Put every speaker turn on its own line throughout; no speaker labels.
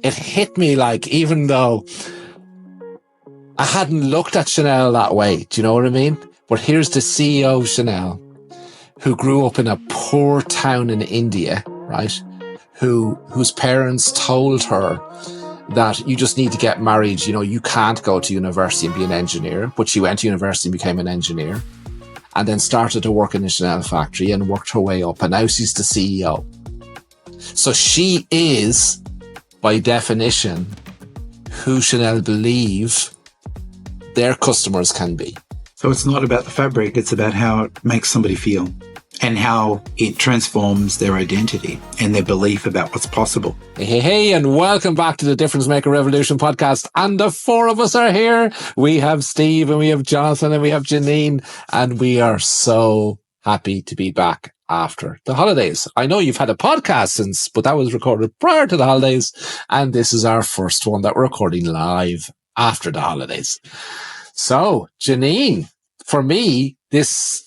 it hit me like, even though I hadn't looked at Chanel that way, do you know what I mean? But here's the CEO of Chanel, who grew up in a poor town in India, right? Whose parents told her that you just need to get married. You know, you can't go to university and be an engineer. But she went to university and became an engineer, and then started to work in the Chanel factory and worked her way up. And now she's the CEO. So she is, by definition, who Chanel believe their customers can be.
So it's not about the fabric, it's about how it makes somebody feel and how it transforms their identity and their belief about what's possible.
Hey, and welcome back to the Difference Maker Revolution podcast. And the four of us are here. We have Steve, and we have Jonathan, and we have Jeanine, and we are so happy to be back after the holidays. I know you've had a podcast since, but that was recorded prior to the holidays, and this is our first one that we're recording live after the holidays. So, Jeanine, for me, this,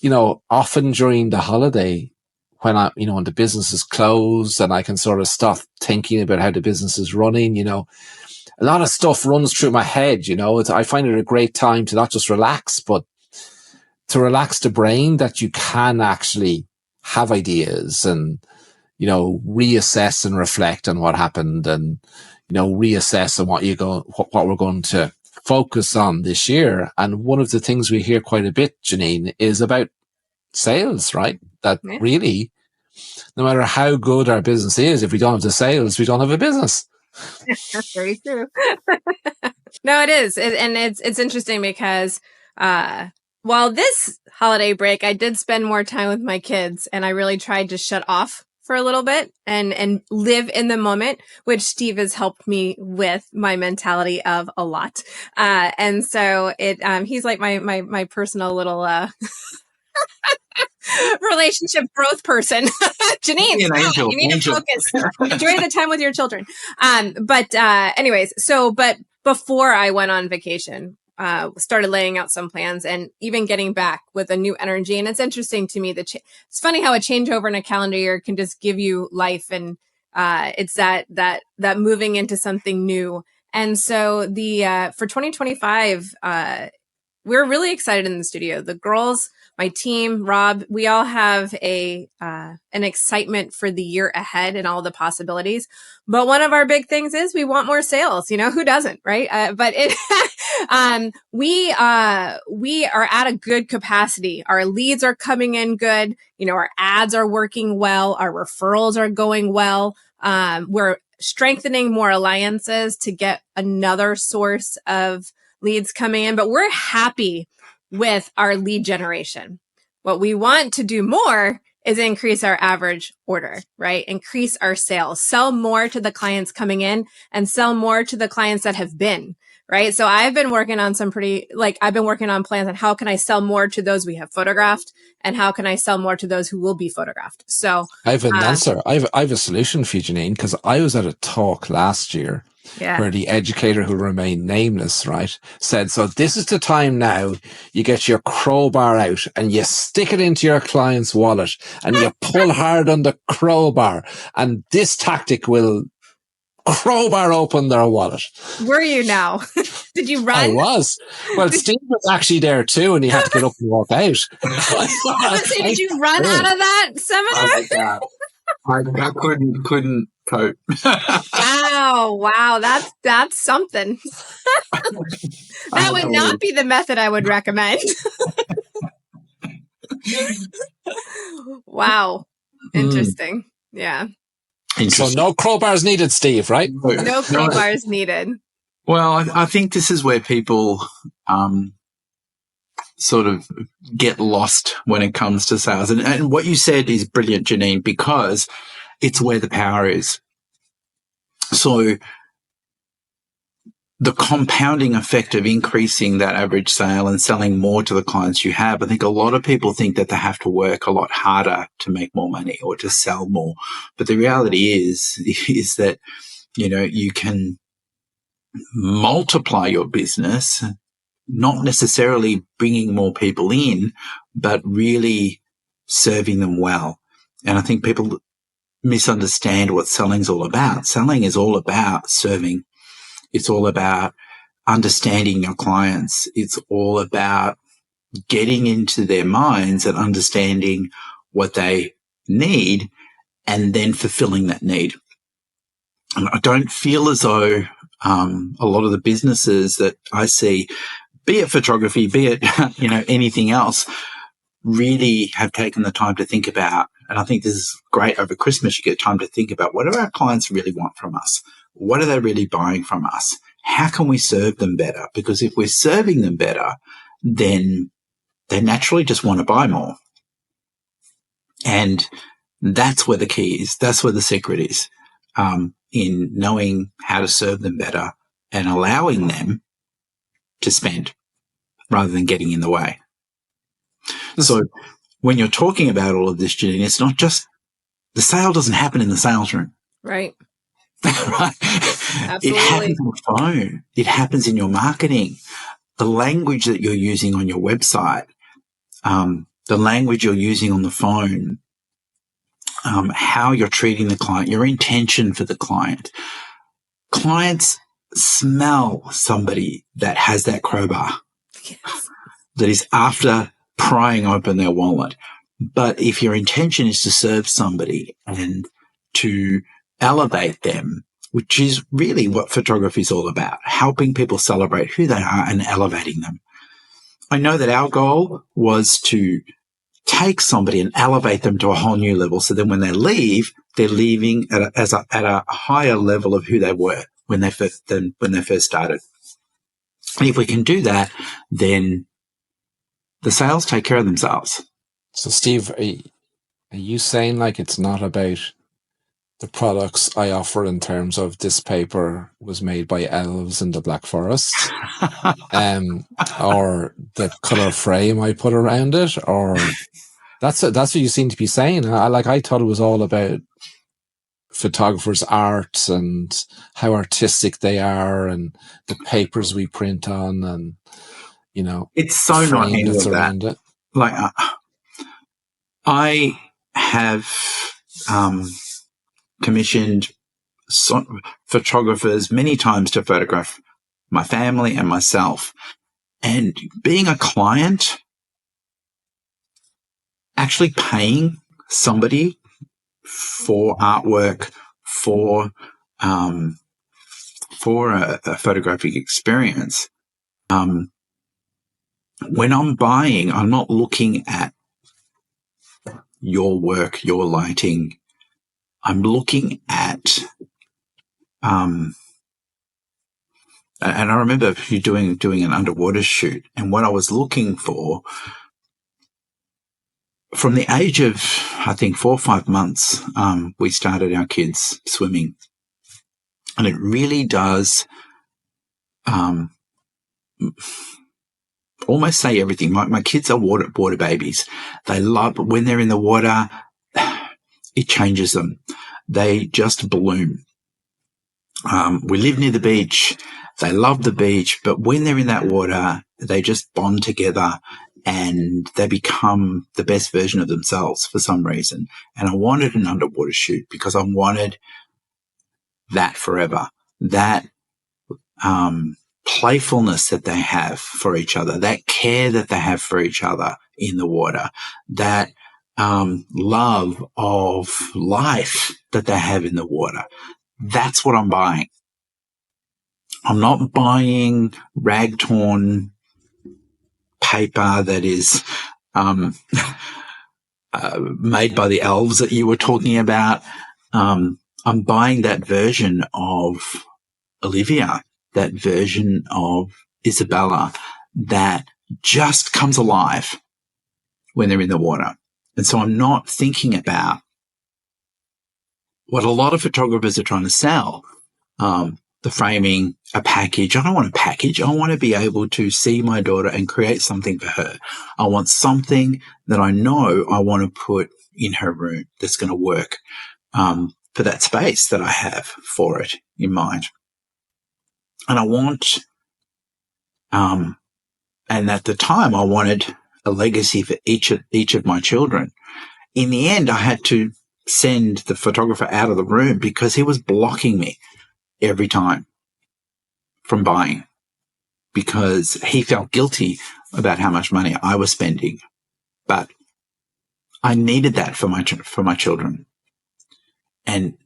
often during the holiday, when when the business is closed and I can sort of stop thinking about how the business is running, a lot of stuff runs through my head, I find it a great time to not just relax, but to relax the brain, that you can actually have ideas and, reassess and reflect on what happened, and, reassess on what we're going to focus on this year. And one of the things we hear quite a bit, Jeanine, is about sales, right? That really, no matter how good our business is, if we don't have the sales, we don't have a business.
That's very true. No, it is. And it's interesting because, while this holiday break, I did spend more time with my kids, and I really tried to shut off for a little bit and live in the moment, which Steve has helped me with my mentality of a lot. And so he's like my personal little, relationship growth person. Jeanine, you need to focus. Enjoy the time with your children. But before I went on vacation, started laying out some plans and even getting back with a new energy. And it's interesting to me that it's funny how a changeover in a calendar year can just give you life. And it's that moving into something new. And so for 2025, we're really excited in the studio. The girls, my team, Rob, we all have an excitement for the year ahead and all the possibilities. But one of our big things is we want more sales. Who doesn't, right? We are at a good capacity. Our leads are coming in good. Our ads are working well. Our referrals are going well. We're strengthening more alliances to get another source of leads coming in, but we're happy with our lead generation. What we want to do more is increase our average order, right? Increase our sales, sell more to the clients coming in and sell more to the clients that have been, right? So I've been working on I've been working on plans on how can I sell more to those we have photographed, and how can I sell more to those who will be photographed. So
I have an answer. I have a solution for you, Jeanine, because I was at a talk last year where the educator, who remained nameless, right, said, so this is the time now you get your crowbar out and you stick it into your client's wallet and you pull hard on the crowbar, and this tactic will crowbar open their wallet.
Were you now? Did you run?
I was. Well, Steve was actually there too, and he had to get up and walk out.
Did you run out of that seminar?
I couldn't cope.
Wow, that's something. That would not be the method I would recommend. Wow. Interesting. Yeah.
So no crowbars needed, Steve, right?
No crowbars needed.
Well, I think this is where people sort of get lost when it comes to sales. And what you said is brilliant, Jeanine, because it's where the power is. So the compounding effect of increasing that average sale and selling more to the clients you have, I think a lot of people think that they have to work a lot harder to make more money or to sell more. But the reality is that, you can multiply your business, not necessarily bringing more people in, but really serving them well. And I think people misunderstand what selling's all about. Selling is all about serving. It's all about understanding your clients. It's all about getting into their minds and understanding what they need and then fulfilling that need. And I don't feel as though a lot of the businesses that I see, be it photography, be it anything else, really have taken the time to think about. And I think this is great over Christmas. You get time to think about, what do our clients really want from us? What are they really buying from us? How can we serve them better? Because if we're serving them better, then they naturally just want to buy more. And that's where the key is. That's where the secret is, in knowing how to serve them better and allowing them to spend rather than getting in the way. So when you're talking about all of this, Jeanine, it's not just the sale doesn't happen in the sales room.
Right.
Right?
Absolutely.
It happens on the phone. It happens in your marketing, the language that you're using on your website, the language you're using on the phone, how you're treating the client, your intention for the client. Clients smell somebody that has that crowbar,
Yes.
that is after prying open their wallet. But if your intention is to serve somebody and to elevate them, which is really what photography is all about, helping people celebrate who they are and elevating them. I know that our goal was to take somebody and elevate them to a whole new level. So then when they leave, they're leaving at a higher level of who they were when they first started. And if we can do that, then the sales take care of themselves.
So, Steve, are you saying like it's not about the products I offer in terms of this paper was made by elves in the Black Forest, or the color frame I put around it, or that's what you seem to be saying. I thought it was all about photographers' art and how artistic they are, and the papers we print on, and
it's so not any of
around
that.
It.
Like I have commissioned photographers many times to photograph my family and myself. And being a client, actually paying somebody for artwork, for a photographic experience, when I'm buying, I'm not looking at your work, your lighting. I'm looking at, and I remember you doing an underwater shoot, and what I was looking for, from the age of, I think, 4 or 5 months, we started our kids swimming, and it really does almost say everything. My kids are water babies. They love when they're in the water. It changes them. They just bloom. We live near the beach. They love the beach, but when they're in that water, they just bond together and they become the best version of themselves for some reason. And I wanted an underwater shoot because I wanted that forever, that playfulness that they have for each other, that care that they have for each other in the water, that love of life that they have in the water. That's what I'm buying. I'm not buying rag-torn paper that is made by the elves that you were talking about. I'm buying that version of Olivia, that version of Isabella that just comes alive when they're in the water. And so I'm not thinking about what a lot of photographers are trying to sell, the framing, a package. I don't want a package. I want to be able to see my daughter and create something for her. I want something that I know I want to put in her room that's going to work for that space that I have for it in mind. And I want, and at the time I wanted a legacy for each of my children. In the end, I had to send the photographer out of the room because he was blocking me every time from buying because he felt guilty about how much money I was spending. But I needed that for my children. And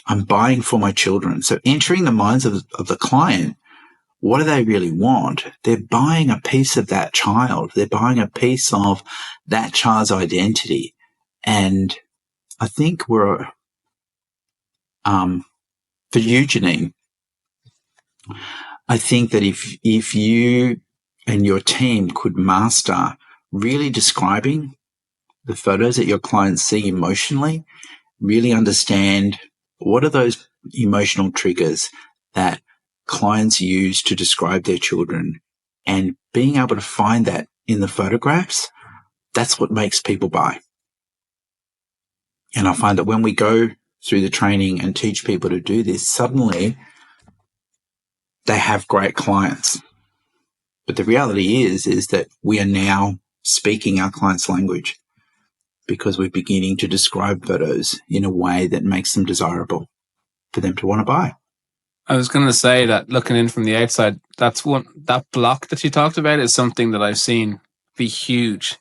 I'm buying for my children. So entering the minds of the client, what do they really want? They're buying a piece of that child. They're buying a piece of that child's identity. And I think for you, Jeanine, I think that if you and your team could master really describing the photos that your clients see emotionally, really understand what are those emotional triggers that clients use to describe their children, and being able to find that in the photographs, that's what makes people buy. And I find that when we go through the training and teach people to do this, suddenly they have great clients. But the reality is that we are now speaking our clients' language because we're beginning to describe photos in a way that makes them desirable for them to want to buy.
I was going to say that looking in from the outside, that block that you talked about is something that I've seen be huge,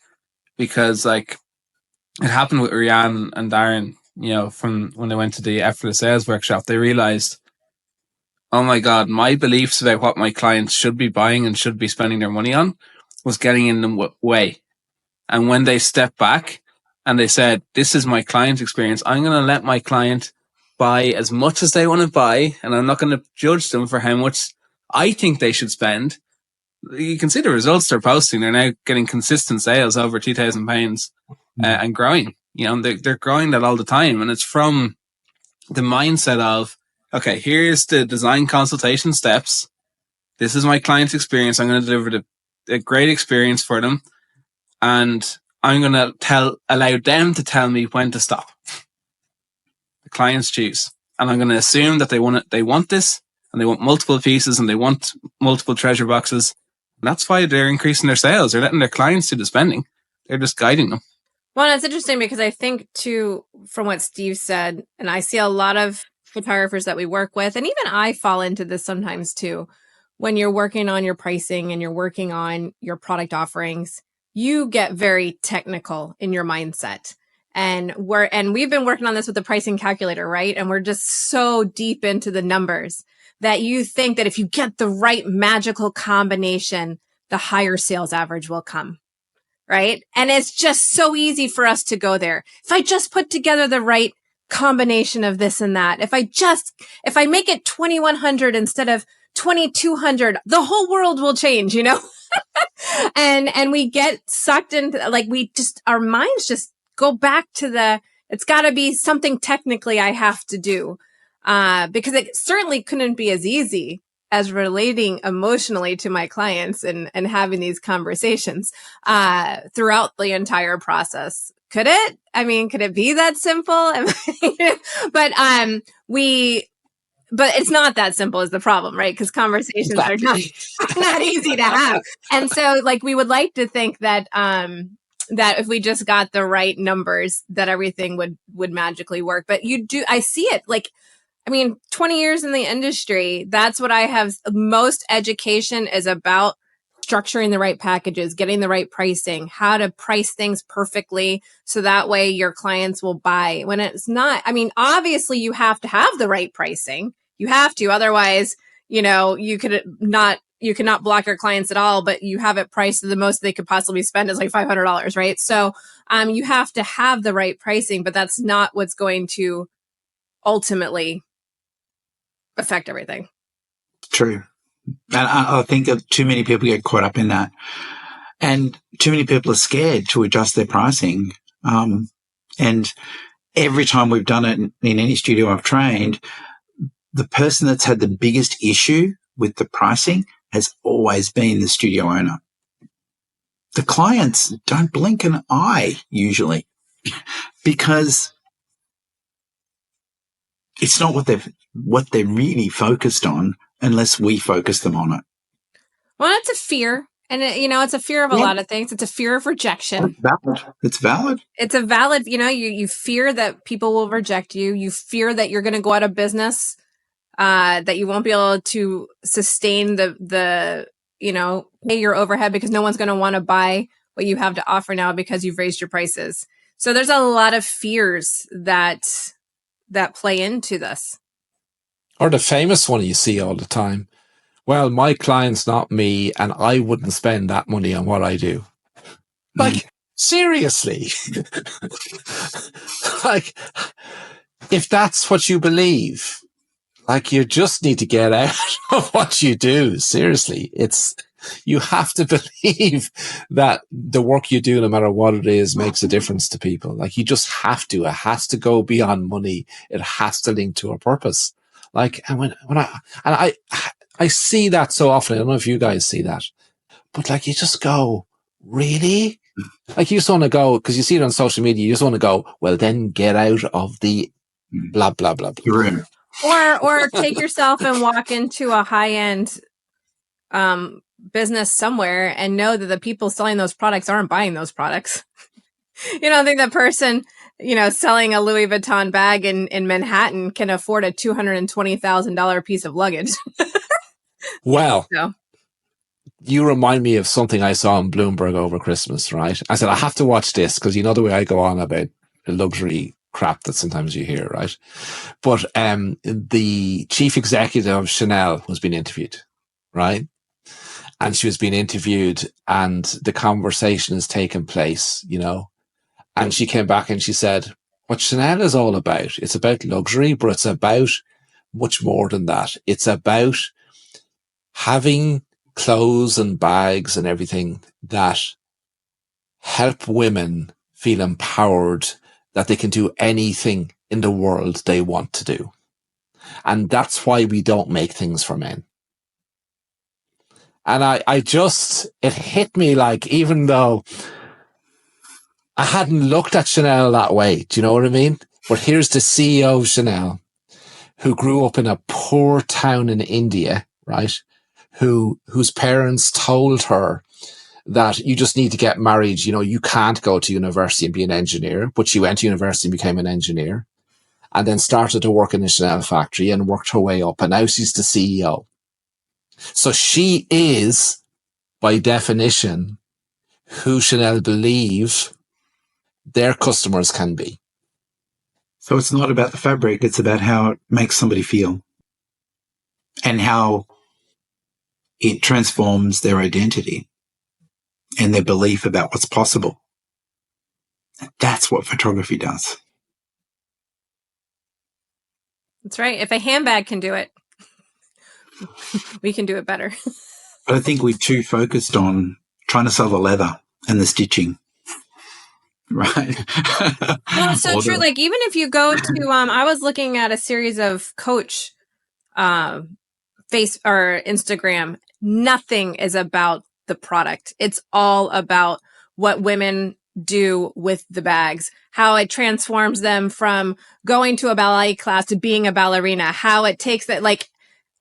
because like it happened with Ronan and Darren, from when they went to the effortless sales workshop. They realized, oh my God, my beliefs about what my clients should be buying and should be spending their money on was getting in the way. And when they stepped back and they said, this is my client experience, I'm going to let my client buy as much as they want to buy, and I'm not going to judge them for how much I think they should spend. You can see the results they're posting. They're now getting consistent sales over £2,000 and growing. They're growing that all the time. And it's from the mindset of, okay, here's the design consultation steps. This is my client's experience. I'm going to deliver a great experience for them. And I'm going to allow them to tell me when to stop. The clients choose. And I'm going to assume that they want this, and they want multiple pieces, and they want multiple treasure boxes. And that's why they're increasing their sales. They're letting their clients do the spending. They're just guiding them.
Well, it's interesting because I think too, from what Steve said, and I see a lot of photographers that we work with, and even I fall into this sometimes too, when you're working on your pricing and you're working on your product offerings, you get very technical in your mindset. And we've been working on this with the pricing calculator, right? And we're just so deep into the numbers that you think that if you get the right magical combination, the higher sales average will come, right? And it's just so easy for us to go there. If I just put together the right combination of this and that, if I make it 2,100 instead of 2,200, the whole world will change, and we get sucked into, our minds just go back to it's got to be something technically I have to do, because it certainly couldn't be as easy as relating emotionally to my clients and having these conversations throughout the entire process. Could it? I mean, could it be that simple? But it's not that simple is the problem, right? Because conversations are not easy to have. And so we would like to think that that if we just got the right numbers, that everything would magically work. But I see it 20 years in the industry, that's what I have. Most education is about structuring the right packages, getting the right pricing, how to price things perfectly so that way your clients will buy. When it's not, obviously you have to have the right pricing. You have to, otherwise, you cannot block your clients at all, but you have it priced to the most they could possibly spend is $500, right? So, you have to have the right pricing, but that's not what's going to ultimately affect everything.
True. And I think that too many people get caught up in that. And too many people are scared to adjust their pricing. And every time we've done it in any studio I've trained, the person that's had the biggest issue with the pricing has always been the studio owner. The clients don't blink an eye usually because it's not what they're really focused on unless we focus them on it.
Well, it's a fear. And it's a fear of a lot of things. It's a fear of rejection.
It's valid. It's valid.
It's a valid, you fear that people will reject you. You fear that you're going to go out of business, that you won't be able to sustain the pay your overhead because no one's going to want to buy what you have to offer now because you've raised your prices. So there's a lot of fears that play into this.
Or the famous one you see all the time. Well, my client's not me, and I wouldn't spend that money on what I do. Like, seriously? Like, if that's what you believe, like, you just need to get out of what you do. Seriously. You have to believe that the work you do, no matter what it is, makes a difference to people. Like, you just have to. It has to go beyond money. It has to link to a purpose. Like, and I see that so often. I don't know if you guys see that, but like, you just go, really? Like, you just want to go, because you see it on social media, you just want to go, well, then get out of the blah, blah, blah, blah.
Or take yourself and walk into a high-end business somewhere and know that the people selling those products aren't buying those products. You don't think that person, selling a Louis Vuitton bag in Manhattan can afford a $220,000 piece of luggage.
Well, you remind me of something I saw on Bloomberg over Christmas, right? I said, I have to watch this because the way I go on about luxury crap that sometimes you hear, right? But the chief executive of Chanel was being interviewed, right? And she was being interviewed and the conversation is taking place, and she came back and she said, what Chanel is all about, it's about luxury, but it's about much more than that. It's about having clothes and bags and everything that help women feel empowered, that they can do anything in the world they want to do. And that's why we don't make things for men. And it hit me, like, even though I hadn't looked at Chanel that way, do you know what I mean? But here's the CEO of Chanel, who grew up in a poor town in India, right? Whose parents told her that you just need to get married. You can't go to university and be an engineer, but she went to university and became an engineer and then started to work in the Chanel factory and worked her way up. And now she's the CEO. So she is, by definition, who Chanel believe their customers can be.
So it's not about the fabric. It's about how it makes somebody feel and how it transforms their identity and their belief about what's possible. That's what photography does.
That's right. If a handbag can do it, we can do it better.
But I think we're too focused on trying to sell the leather and the stitching. Right.
Well, it's so true. Like, even if you go to, I was looking at a series of Coach face or Instagram. Nothing is about the product. It's all about what women do with the bags, how it transforms them from going to a ballet class to being a ballerina, how it takes that, like,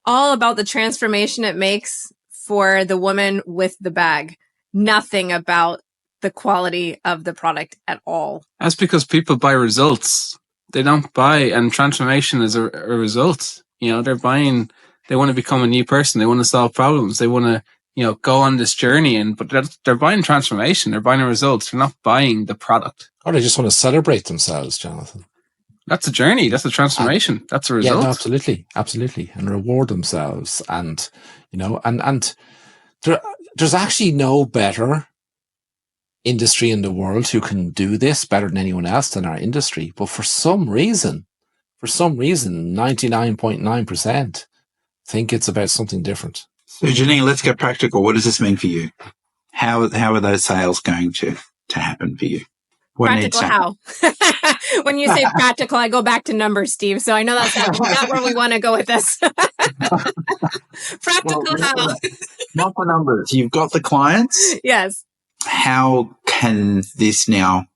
all about the transformation it makes for the woman with the bag. Nothing about the quality of the product at all.
That's because people buy results. They don't buy, and transformation is a result. They're buying, they want to become a new person. They want to solve problems. They want to, go on this journey, but they're buying transformation. They're buying results. They're not buying the product.
Or they just want to celebrate themselves, Jonathan.
That's a journey. That's a transformation. That's a result.
Yeah, no, absolutely. Absolutely. And reward themselves. And, and there's actually no better industry in the world who can do this better than anyone else than our industry. But for some reason, 99.9% think it's about something different.
So, Jeanine, let's get practical. What does this mean for you? How are those sales going to happen for you? What
practical how? When you say practical, I go back to numbers, Steve. So I know that's not where we want to go with this. Practical how?
Not the numbers. You've got the clients.
Yes.
How can this now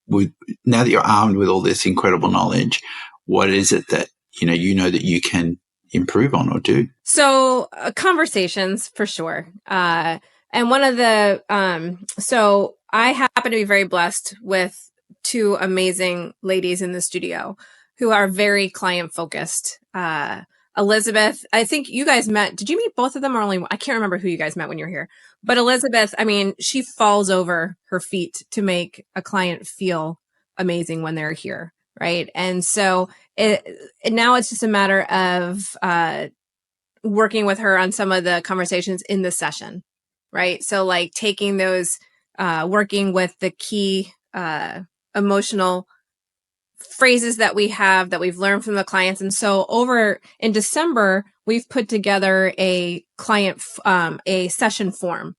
that you're armed with all this incredible knowledge, what is it that that you can improve on or do?
So conversations, for sure. And one of the, so I happen to be very blessed with two amazing ladies in the studio who are very client focused. Elizabeth, I think you guys met. Did you meet both of them or only one? I can't remember who you guys met when you were here. But Elizabeth, I mean, she falls over her feet to make a client feel amazing when they're here, right? And so now it's just a matter of working with her on some of the conversations in the session, right? So like taking those, working with the key emotional phrases that we have that we've learned from the clients. And so over in December, we've put together a client, a session form.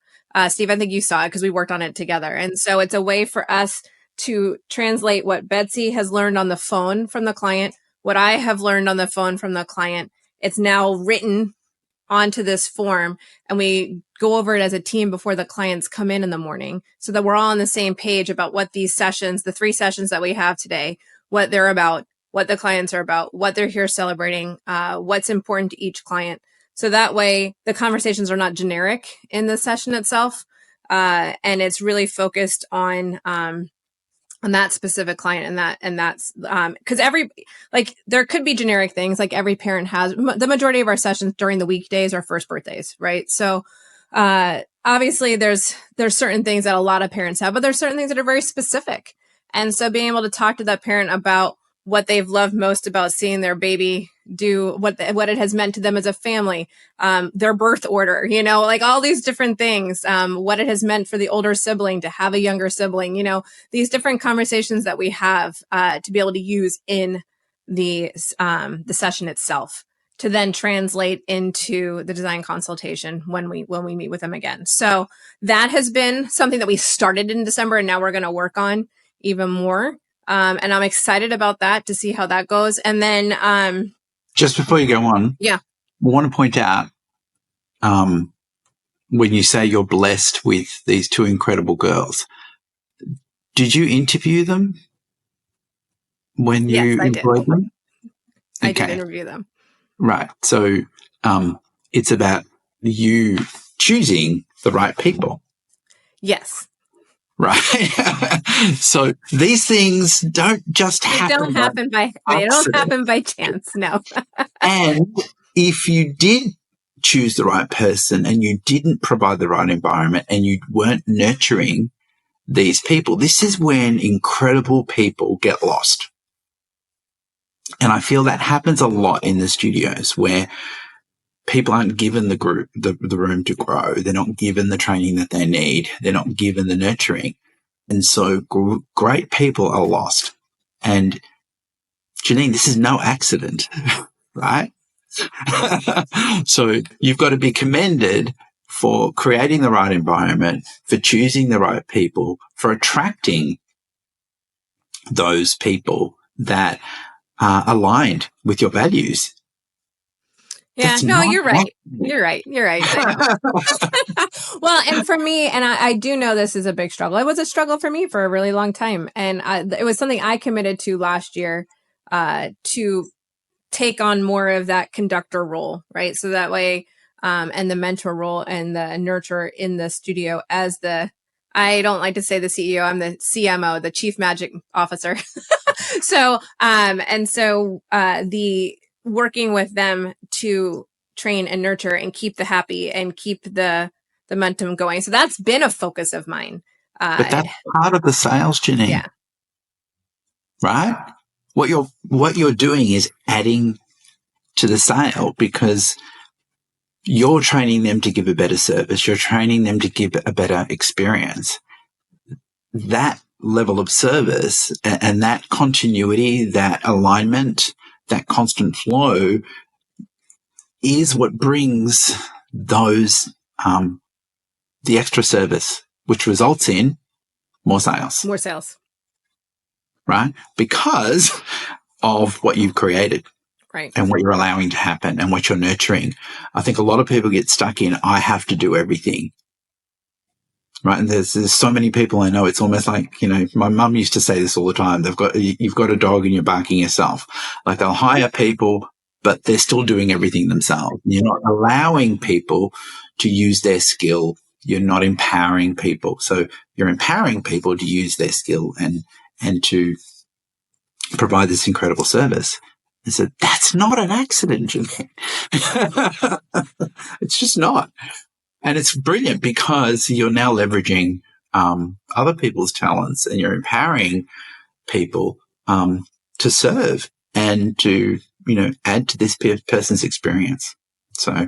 Steve, I think you saw it because we worked on it together. And so it's a way for us to translate what Betsy has learned on the phone from the client, what I have learned on the phone from the client. It's now written onto this form, and we go over it as a team before the clients come in the morning so that we're all on the same page about what these sessions, the 3 sessions that we have today, what they're about, what the clients are about, what they're here celebrating, what's important to each client. So that way the conversations are not generic in the session itself. And it's really focused on that specific client and that's because there could be generic things like every parent has. The majority of our sessions during the weekdays are first birthdays, right? So obviously there's certain things that a lot of parents have, but there's certain things that are very specific. And so being able to talk to that parent about what they've loved most about seeing their baby do, what it has meant to them as a family, their birth order, like all these different things, what it has meant for the older sibling to have a younger sibling, these different conversations that we have to be able to use in the session itself to then translate into the design consultation when we meet with them again. So that has been something that we started in December, and now we're going to work on even more. And I'm excited about that to see how that goes. And then,
just before you go on,
yeah,
I want to point out, when you say you're blessed with these two incredible girls, did you interview them when you employed them?
I did interview them.
Right. So, it's about you choosing the right people.
Yes.
Right. So these things don't just happen.
They don't happen by chance. No.
And if you did choose the right person and you didn't provide the right environment and you weren't nurturing these people, this is when incredible people get lost. And I feel that happens a lot in the studios where people aren't given the room to grow. They're not given the training that they need. They're not given the nurturing. And so great people are lost. And Jeanine, this is no accident, right? So you've got to be commended for creating the right environment, for choosing the right people, for attracting those people that are aligned with your values.
Yeah, no, you're right. You're right. Well, and for me, and I do know this is a big struggle. It was a struggle for me for a really long time. And it was something I committed to last year to take on more of that conductor role, right? So that way, and the mentor role and the nurturer in the studio as I don't like to say the CEO, I'm the CMO, the Chief Magic Officer. So the working with them to train and nurture and keep the happy and keep the momentum going. So that's been a focus of mine.
But that's part of the sales, Jeanine.
Yeah.
Right? What you're doing is adding to the sale because you're training them to give a better service. You're training them to give a better experience. That level of service and that continuity, that alignment, that constant flow is what brings those, the extra service, which results in more sales.
More sales.
Right? Because of what you've created.
Right.
And what you're allowing to happen and what you're nurturing. I think a lot of people get stuck in, I have to do everything. Right. And there's so many people I know. It's almost like, my mum used to say this all the time. You've got a dog and you're barking yourself. Like they'll hire people, but they're still doing everything themselves. You're not allowing people to use their skill, you're not empowering people. So you're empowering people to use their skill and to provide this incredible service. I said, that's not an accident, Jeanine. It's just not. And it's brilliant because you're now leveraging other people's talents, and you're empowering people to serve and to, add to this person's experience. So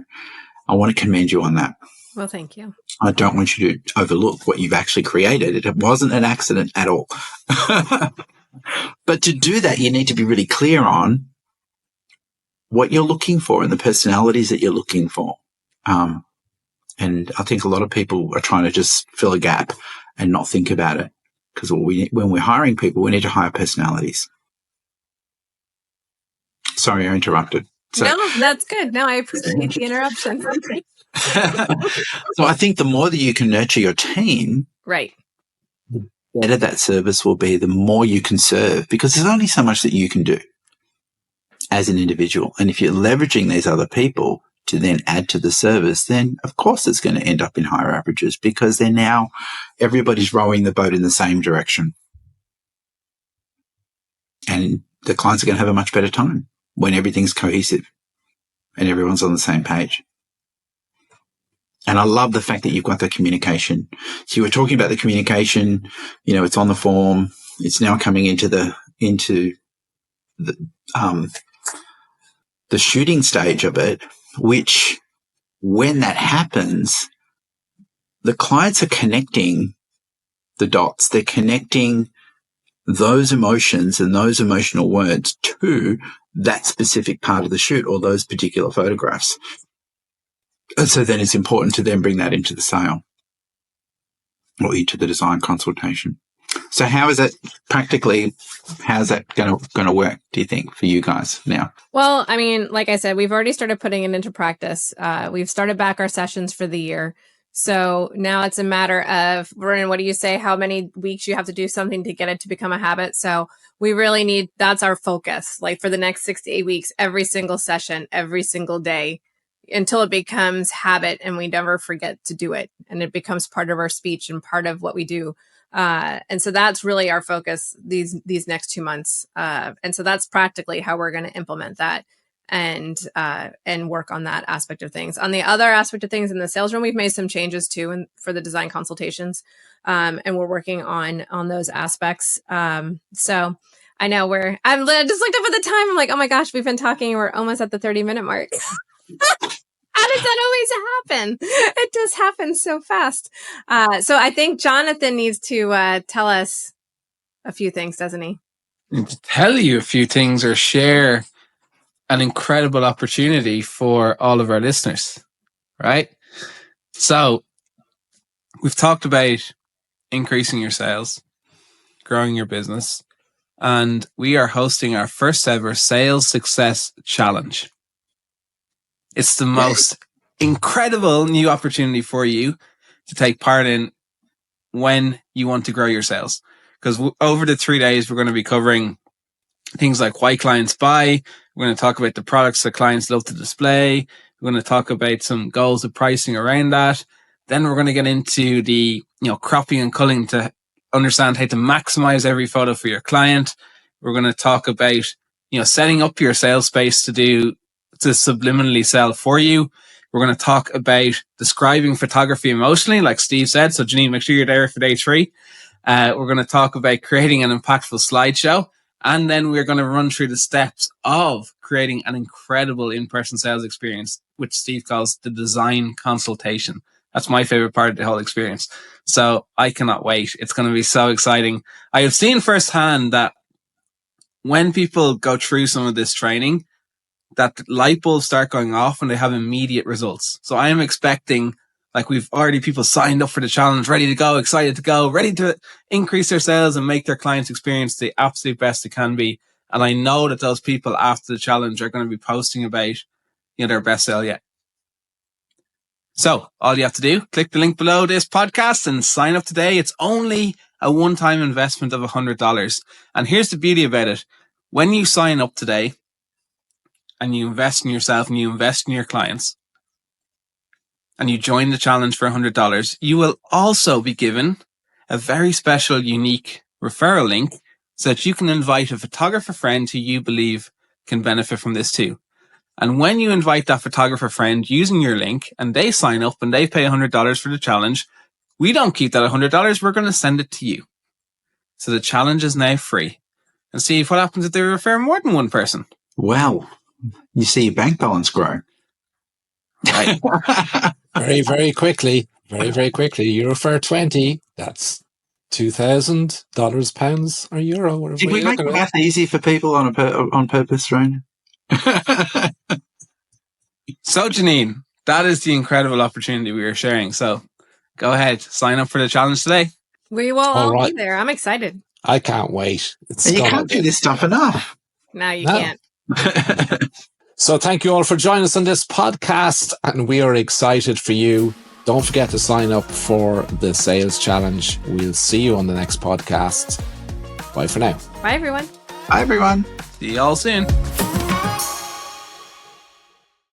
I want to commend you on that.
Well, thank you.
I don't want you to overlook what you've actually created. It wasn't an accident at all. But to do that, you need to be really clear on what you're looking for and the personalities that you're looking for. And I think a lot of people are trying to just fill a gap and not think about it, because when we're hiring people, we need to hire personalities. Sorry, I interrupted.
No, that's good. No, I appreciate the interruption.
So I think the more that you can nurture your team,
right,
the better that service will be, the more you can serve, because there's only so much that you can do as an individual. And if you're leveraging these other people to then add to the service, then of course it's going to end up in higher averages, because they're now, everybody's rowing the boat in the same direction. And the clients are going to have a much better time when everything's cohesive and everyone's on the same page. And I love the fact that you've got the communication. So you were talking about the communication, it's on the form. It's now coming into the shooting stage of it, which when that happens, the clients are connecting the dots. They're connecting those emotions and those emotional words to that specific part of the shoot or those particular photographs. And so then it's important to then bring that into the sale or into the design consultation. So how is it practically, how's that going to work, do you think, for you guys now?
Well, I mean, like I said, we've already started putting it into practice. We've started back our sessions for the year. So now it's a matter of, Ronan, what do you say? How many weeks you have to do something to get it to become a habit? So we really need, that's our focus. Like for the next 6 to 8 weeks, every single session, every single day, until it becomes habit and we never forget to do it. And it becomes part of our speech and part of what we do. And so that's really our focus these next 2 months. And so that's practically how we're going to implement that and work on that aspect of things. On the other aspect of things in the sales room, we've made some changes too, and for the design consultations. And we're working on those aspects. So I know I just looked up at the time. I'm like, oh my gosh, we've been talking. We're almost at the 30-minute mark. How does that always happen? It does happen so fast. So I think Jonathan needs to tell us a few things, doesn't he?
To tell you a few things or share an incredible opportunity for all of our listeners, right? So we've talked about increasing your sales, growing your business, and we are hosting our first ever Sales Success Challenge. It's the most incredible new opportunity for you to take part in when you want to grow your sales. Because over the 3 days, we're going to be covering things like why clients buy. We're going to talk about the products that clients love to display. We're going to talk about some goals of pricing around that. Then we're going to get into the, cropping and culling to understand how to maximize every photo for your client. We're going to talk about, setting up your sales space to subliminally sell for you. We're going to talk about describing photography emotionally, like Steve said. So Jeanine, make sure you're there for day 3. We're going to talk about creating an impactful slideshow. And then we're going to run through the steps of creating an incredible in-person sales experience, which Steve calls the design consultation. That's my favorite part of the whole experience. So I cannot wait. It's going to be so exciting. I have seen firsthand that when people go through some of this training, that light bulbs start going off and they have immediate results. So I am expecting, like we've already people signed up for the challenge, ready to go, excited to go, ready to increase their sales and make their clients experience the absolute best it can be. And I know that those people after the challenge are going to be posting about, their best sale yet. So all you have to do, click the link below this podcast and sign up today. It's only a one-time investment of $100. And here's the beauty about it. When you sign up today, and you invest in yourself and you invest in your clients, and you join the challenge for $100, you will also be given a very special, unique referral link so that you can invite a photographer friend who you believe can benefit from this too. And when you invite that photographer friend using your link and they sign up and they pay $100 for the challenge, we don't keep that $100. We're going to send it to you. So the challenge is now free. And see what happens if they refer more than one person.
Wow. You see your bank balance grow.
Right.
Very, very quickly. Very, very quickly. You refer 20. That's $2,000, pounds, or euro. Whatever
Did we make the math easy for people on purpose, Ronan?
So, Jeanine, that is the incredible opportunity we are sharing. So go ahead, sign up for the challenge today.
We will all be there. I'm excited.
I can't wait.
You can't do this stuff enough.
No, you can't.
So thank you all for joining us on this podcast, and we are excited for you. Don't forget to sign up for the sales challenge. We'll see you on the next podcast. Bye for now.
Bye, everyone.
Bye, everyone.
See you all soon.